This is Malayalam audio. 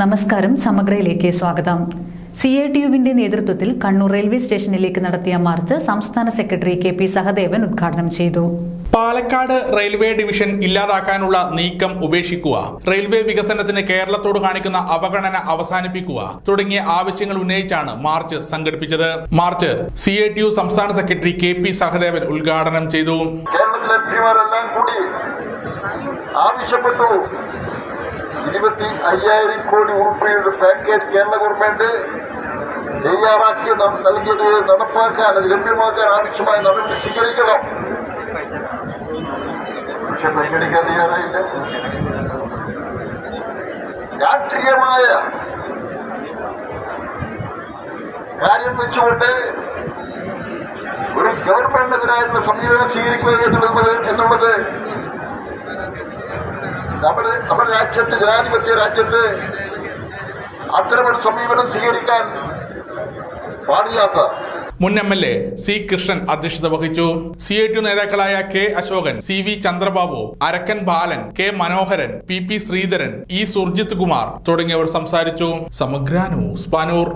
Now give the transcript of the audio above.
നമസ്കാരം, സമഗ്രയിലേക്ക് സ്വാഗതം. CITUവിന്റെ നേതൃത്വത്തിൽ കണ്ണൂർ റെയിൽവേ സ്റ്റേഷനിലേക്ക് നടത്തിയ മാർച്ച് സംസ്ഥാന സെക്രട്ടറി KP സഹദേവൻ ഉദ്ഘാടനം ചെയ്തു. പാലക്കാട് റെയിൽവേ ഡിവിഷൻ ഇല്ലാതാക്കാനുള്ള നീക്കം ഉപേക്ഷിക്കുക, റെയിൽവേ വികസനത്തിന് കേരളത്തോട് കാണിക്കുന്ന അവഗണന അവസാനിപ്പിക്കുക തുടങ്ങിയ ആവശ്യങ്ങൾ ഉന്നയിച്ചാണ് മാർച്ച് സംഘടിപ്പിച്ചത്. മാർച്ച് CITU സംസ്ഥാന സെക്രട്ടറി KP സഹദേവൻ ഉദ്ഘാടനം ചെയ്തു. കേരളത്തിലെ എംപിമാരെല്ലാം കൂടി ആവശ്യപ്പെട്ടു 25,000 കോടി രൂപയുടെ പാക്കേജ് കേരള ഗവൺമെന്റ് തയ്യാറാക്കി നൽകിയത് നടപ്പാക്കാൻ, അത് ലഭ്യമാക്കാൻ ആവശ്യമായ നടപടി സ്വീകരിക്കണം. പക്ഷെ പരിഗണിക്കാൻ തയ്യാറായില്ല. രാഷ്ട്രീയമായ കാര്യം വെച്ചുകൊണ്ട് ഒരു ഗവൺമെന്റിനെതിരായിട്ടുള്ള സമീപനം സ്വീകരിക്കുക എന്നുള്ളത് നമ്മുടെ രാജ്യത്ത്, ജനാധിപത്യ രാജ്യത്ത് അത്തരമൊരു സമീപനം സ്വീകരിക്കാൻ പാടില്ലാത്ത. മുൻ MLA C കൃഷ്ണൻ അധ്യക്ഷത വഹിച്ചു. CITU നേതാക്കളായ K അശോകൻ, CV ചന്ദ്രബാബു, അരക്കൻ ബാലൻ, K മനോഹരൻ, PP ശ്രീധരൻ, E സുർജിത് കുമാർ തുടങ്ങിയവർ സംസാരിച്ചു. സമഗ്ര ന്യൂസ്, പാനൂർ.